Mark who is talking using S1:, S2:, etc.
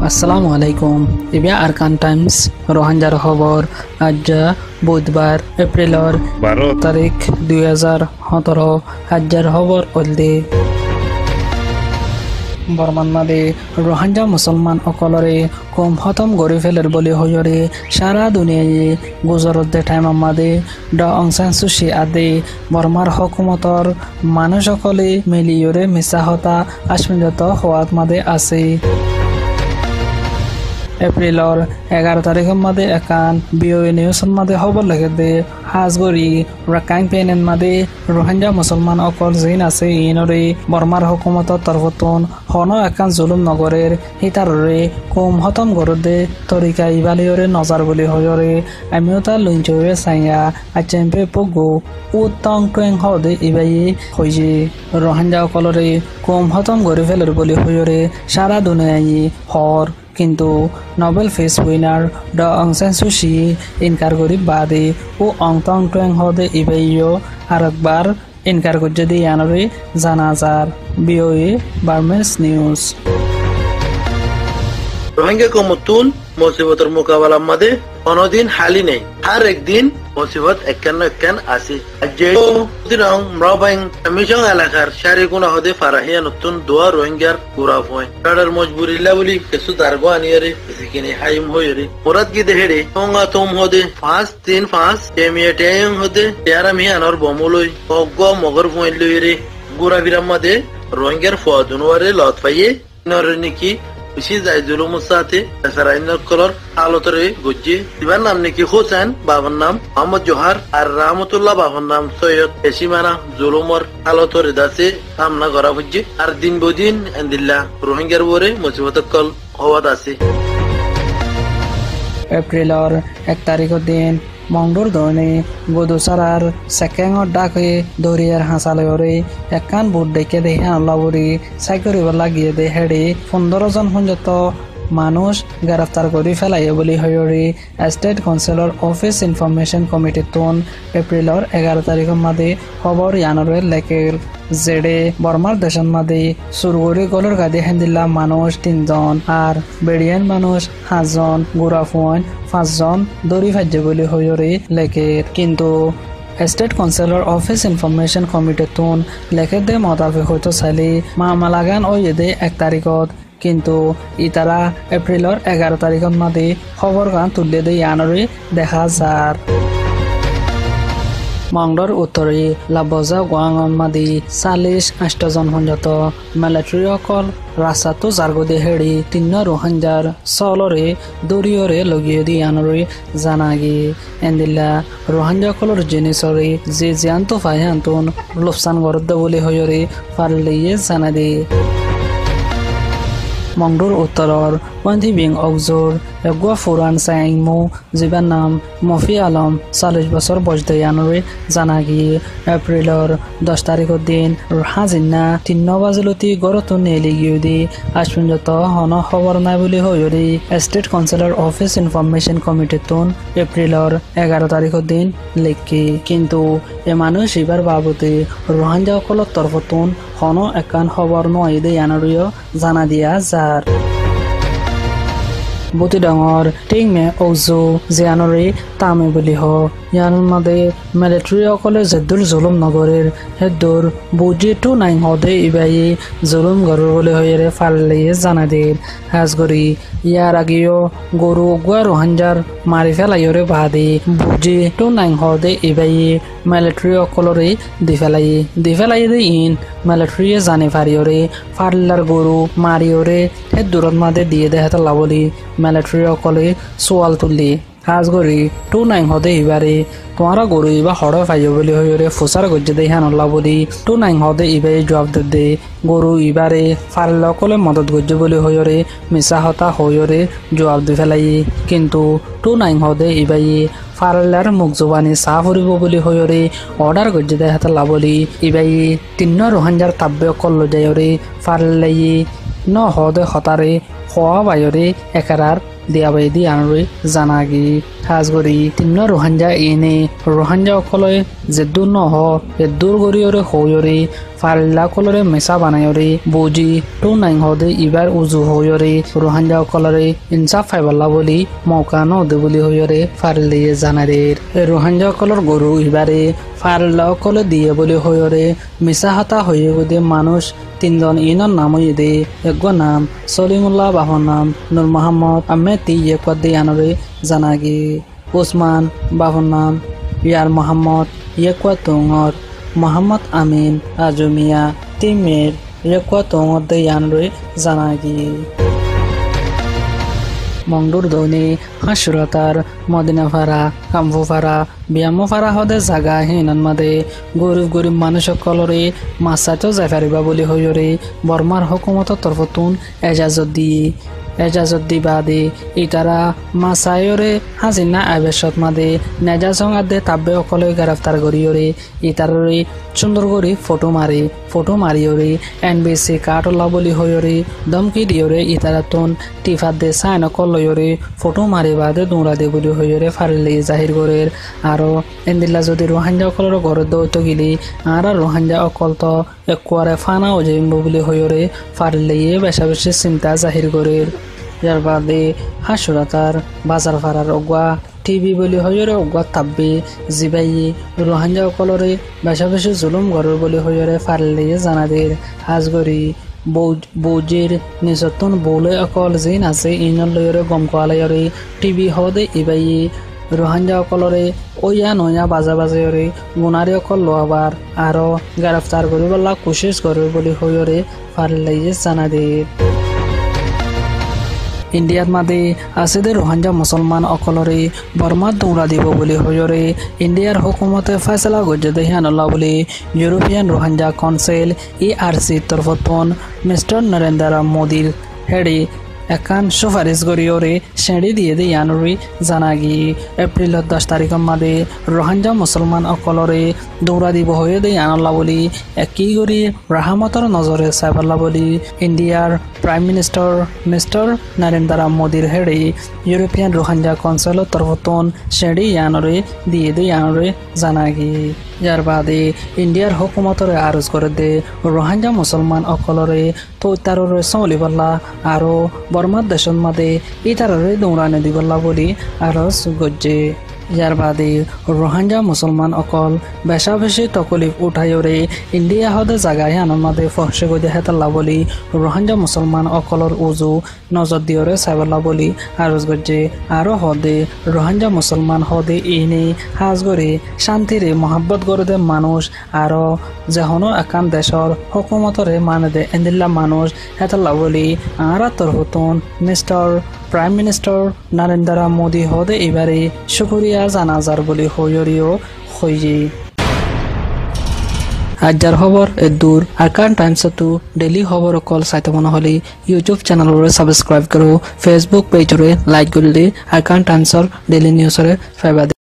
S1: আসসালামু আলাইকুম ইবিয়া আরকান টাইমস রোহিঙ্গার খবর আজ বুধবার এপ্রিলর 12 তারিখ 2017 হাজার খবর অলদে বর্মান মাদে রোহিঙ্গা মুসলমান অকলরে কম খতম গড়ি ফেলের বলি হইরে সারা দুনিয়ায় গুজরতে টাইম মাদে ড অং সান সু চি আদে বর্মার হকুমতর মানুষ সকলে মিলিয়রে মিছা হতা আশ্মিনত হওয়াত মাদে আছে এপ্রিলর 11 তারিখের মাদে একান বিওএ নিউজের মাদে খবর লেগে দে হাজগরি রাকাইন পেনেন মাদে রোহিঙ্গা মুসলমান অকল জিন আছে ইনরে বর্মার হুকুমতর তরফতন হন একান জুলুম নগরের হিতাররে কম হতম গরদে তরিকা ইবালিয়রে নজার বলি হয়রে আমিও তা লুঞ্চয়ে সাইয়া আচেম্পে পগো উত্তং টং হদে ইবাই হইছে রোহিঙ্গা অকলরে কম হতম গরি ফেলের বলি হয়রে সারা দুনিয়ায় হর কিন্তু নোবেল পিস উইনার ড অং সান সু চি ইনকার করি বাদে ও অং টং টং হদে ইবাইও আরেকবার ইনকার করছে দিয়ে আনরে জানাজার বিওএ বার্মেস নিউজ
S2: রোহিঙ্গা কমতুন মুসিবতের মোকাবেলার মাঝে কোনদিন হালি নেই হর একদিন মুসিবত একান আসি যেরং মরবাইং মিশং এলাকার সারি গুণা হদে ফারাহিয়া নতুন দোয়া রোহিঙ্গার গুড়া হয় তাদের মজবুরিল্লা বলি কিছু দারগো আনিয়ারে সেখানে হাইম হইরে মুরাদ কি দেহেরে তোমা তোম হদে 5-3-5 টেমিয়া টেং হদে তেরামি আনর বমলই অগ্গ মগর পয়েন্ট লইরে গুড়া বিরাম মাঝে রোহিঙ্গার ফুয়াদুনওয়ারে লত পাইয়ে নরে নাকি বেশি যায় জুলুমের সাথে সারাইনার কলর আলোতরে গজ্জি ইবার নাম নাকি হোসেন বাবার নাম মোহাম্মদ জোহার আর রহমতুল্লাহ বাবার নাম সৈয়দ এসিমানা জুলুমর আলোতরে দাসে সামনা করা হচ্ছে আর দিন বদিন আন্দিল্লা রোহিঙ্গার বরে মুসিবত কল হওয়াত আছে
S1: এপ্রিলর 1 তারিখের দিন মংডুর দনে গোদুসারার সেকেঙ্গর ডাকে দরিয়ার হাসালয়রে একান বুট ডেকে দেখে আল্লাহরি সাইকরিব লাগিয়ে দে হেডে 15 জন পর্যন্ত মানুষ গ্রেফতার করে ফেলাইয়ে বলি হয়রে state councillor office information committee তুন এপ্রিলর 11 তারিখের মাদে খবর ইয়ানরে লেকের জেডে বর্মার দেশের মাদে সুরগুড়ি গলর গাদি হেন্দিল্লা মানুষ 3 জন আর বেড়িয়ান মানুষ 5 জন গুড়াফোন 5 জন দড়ি ফাজ্যে বলি হয়রে লেকের কিন্তু state councillor office information committee তুন লেখের দে মোতাবেক হয়তো চাইলে মামালাগান ও এদে 1 তারিখত কিন্তু ইতারা এপ্রিলর 11 তারিখের মাদে খবর গান তুলে দিয়ে আনরে দেখা যার মংডর উত্তরে লাবজা গোয়াঙ্গন মাদি 40-8 জন পর্যন্ত মিলিটারি অকল রাস্তাতো জার্গদে হেড়ি 3 রোহিঙ্গার সলরে দরিয়রে লগিয়ে দিয়ে আনরে জানাগি এন্দিল্লা রোহিঙ্গা কলর জিনিসরে যে জ্যান্ত ফাইহান্তন লোকসান গরদ্দ বলে হয়রে পারলিয়ে জানা দে মংডুর উত্তরর পন্থী বিং অগজোর এগুয়া ফুরান সাইমু জিবার নাম মফি আলম 40 বছর বয়সে আনরে জানা গিয়ে এপ্রিলর 10 তারিখের দিন হাজিনা 3 বাজলতি গরত নেলি গিয়ে দি আজপর্যন্ত হন খবর নাই বলে হইরি state councillor office information committee তুন এপ্রিলর 11 তারিখের দিন লেখি কিন্তু এ মানুষ এবার বাবতে রোহিঙ্গা সকলের তরফতুন হন একান খবর নয় দে আনরিও জানা দিয়া যার বুতি ডাঙর টিং মে ওজো জিয়ানরে তামে বলি হ ইয়ান মাদে মিলিটারি অকলে জেদুল জুলুম নগরের হেদুর বুজি টু নাইন হদে ইবাই জুলুম গরর বলে হইরে ফাললিয়ে জানা দে হাজগরি ইয়ার আগেও গরু গুয়া রোহিঙ্গার মারি ফেলাইরে বাদে বুজি টু নাইন হদে ইবাই মিলিটারি অকলরে দি ফেলাই দে ইন মিলিটারি জানি ফারিয়রে ফাল্লার গরু মারিয়রে হেদুরত মাদে দিয়ে দেহাত লাবলি মিলিটারি অকলে সোয়াল তুললি হাজগরি 29 হদে ইবারে তোমারা গরু ইবা হড় ফাইয় বলি হইরে ফুসার গজ্জে দে হানল্লা বলি 29 হদে ইবাই জবাব দে গরু ইবারে ফারলা কলে মদত গজ্জে বলি হইরে মিছা হতা হইরে জবাব দি ফেলাই কিন্তু 29 হদে ইবাই ফারলার মুখ জবানি সাফ হরিব বলি হইরে অর্ডার গজ্জে দে হাত লাবলি ইবাই 3 রোহিঙ্গার তাব্বে কল্ল যায়রে ফারলাই ন হদে হতারে হওয়া বাইরে একারার দিয়াবাই দি আনৰে জানাগি হাজগৰি তিন্ন রোহাঞ্জা এনে রোহাঞ্জা অকলে জেদুর নহ এদুর গরিয়রে হইরে ফারিল্লা কলরে মেসা বানায়রে বুজি টু নাইং হদে ইবার উজু হইরে রোহাঞ্জা অকলরে ইনসাফ ফাইবাল্লা বলি মৌকা নদে বলি হইরে ফারিলিয়ে জানারের রোহাঞ্জা অকলর গরু ইবারে ফারিল্লা অকলে দিয়ে বলি হইরে মিসা হাতা হয়ে গদে মানুষ তিনজন ইনর নাম দে এক নাম সলিমুল্লাহ বাহর নাম নূর মোহাম্মদ আমেতি ইয়েকদি আনরে জানাগি ওসমান বাহর নাম ইয়ার মোহাম্মদ ইয়েকুয়া তোঙর মোহাম্মদ আমিন আজমিয়া তিমের ইয়েকুয়া তোঙর দে আনরে জানাগি মংডুর দৌনি হাসুরাতার মদিনাফারা কাম্ফুফারা বিয়ামফারা হদে জাগা হিনন মাদে গরিব মানুষ সকলরে মাছাটো জাফারিবা বলি হইরে বর্মার হুকুমতর তরফতুন এজাজত দিবাদে ইতারা মাসায়রে হাজিনা আবেশত মাদে নেজাসং আদে তাব্বে অকলে গ্রেফতার করিয়রে ইতাররে সুন্দর করে ফটো মারিয়রে এনবিসি কাটলা বলি হইরে ধমকি দিয়রে ইতারাতুন টিফাত দে সাইন কলয়রে ফটো মারিবাদে দৌড়া দে বলি হইরে ফারিলে জাহির করের আরো এন্দিল্লা যদি রোহাঞ্জা অকলর ঘরে দৌত গিলি আর রোহাঞ্জা অকল তো একবারে ফানা ওজেইব বলি হইরে ফারিলে বেশা বেশি চিন্তা জাহির করের ইয়ার বাদে হাসুরাতার বাজার ফারার অগুয়া টিভি বলি হইরে অগুয়া তাব্বে জিবাই রোহাঞ্জা অকলরে বেশা বেশি জুলুম ঘরের বলি হইরে ফারিলে জানাদের হাজগরি বৌজির নিজতন বৌলে অকল জিন আছে ইনর লয়রে গম কোয়ালয়রে টিভি হদে ইবাই রোহাঞ্জা অকলরে ওয়া নয়া বাজারে গুণারি অকল লোয়াবার আরো গ্রেফতার করিবলা কোশিশ করবে বলি হইরে ফারিলে জানাদের ইন্ডিয়াত মাদে আছে দে রোহাঞ্জা মুসলমান অকলরে বর্মাত দৌড়া দিব বলি হইরে ইন্ডিয়ার হুকুমতে ফয়সলা গজ্জে দেহিয়ানল্লাহ বলি ইউরোপিয়ান রোহাঞ্জা কাউন্সিল ERC তরফতন মিস্টার নরেন্দ্র মোদির হেডি একান সুপারিশ গরিয়রে সেঁড়ি দিয়ে দে ইয়ানুরি জানাগি এপ্রিল 10 তারিখের মাদে রোহাঞ্জা মুসলমান অকলরে দৌড়া দিব হয়ে দে আনল্লা বলি একই গরি রাহামতর নজরে সাইবাল্লা বলি ইন্ডিয়ার প্রাইম মিনিস্টার মিস্টার নরেন্দ্র মোদির হেডে ইউরোপিয়ান রোহাঞ্জা কাউন্সিলের তরফতন সেঁড়ি ইয়ানুরি দিয়ে দে ইয়ানুরি জানাগি ইয়ার বাদে ইন্ডিয়ার হুকুমতরে আরজ করে দে রোহাঞ্জা মুসলমান অকলরে তো তাররে চলিবল্লা আরো বর্মার দেশত মাদে ইতাররে দৌড়ানে দিবল্লা বলি আরজ গজ্জে ইয়ার বাদে রোহাঞ্জা মুসলমান অকল বেশা বেশি তকলিফ উঠাইরে ইন্ডিয়া হদে জাগায় আনন্দ মাদে ফহসে গদে হেতাল্লা বলি রোহাঞ্জা মুসলমান অকলর উজু নজর দিয়রে সাইবাল্লা বলি আরজ গজ্জে আরো হদে রোহাঞ্জা মুসলমান হদে ইনে হাজ করে শান্তিরে মহাব্বত করে দে মানুষ আরো যেহনো একান দেশর হুকুমতরে মানে দে এন্দিল্লা মানুষ হেতাল্লা বলি আরা তরহতন mister prime minister Narendra Modi হদে এবারে শুকরিয়া জানাজার বলি হইরিও হইজি আজার খবর এদূর আরকান টাইমস টু ডেইলি খবর অকল চাইতে মনে হলে ইউটিউব চ্যানেলরে সাবস্ক্রাইব করো ফেসবুক পেজরে লাইক করলে আরকান টাইমসর ডেইলি নিউজরে ফাইবা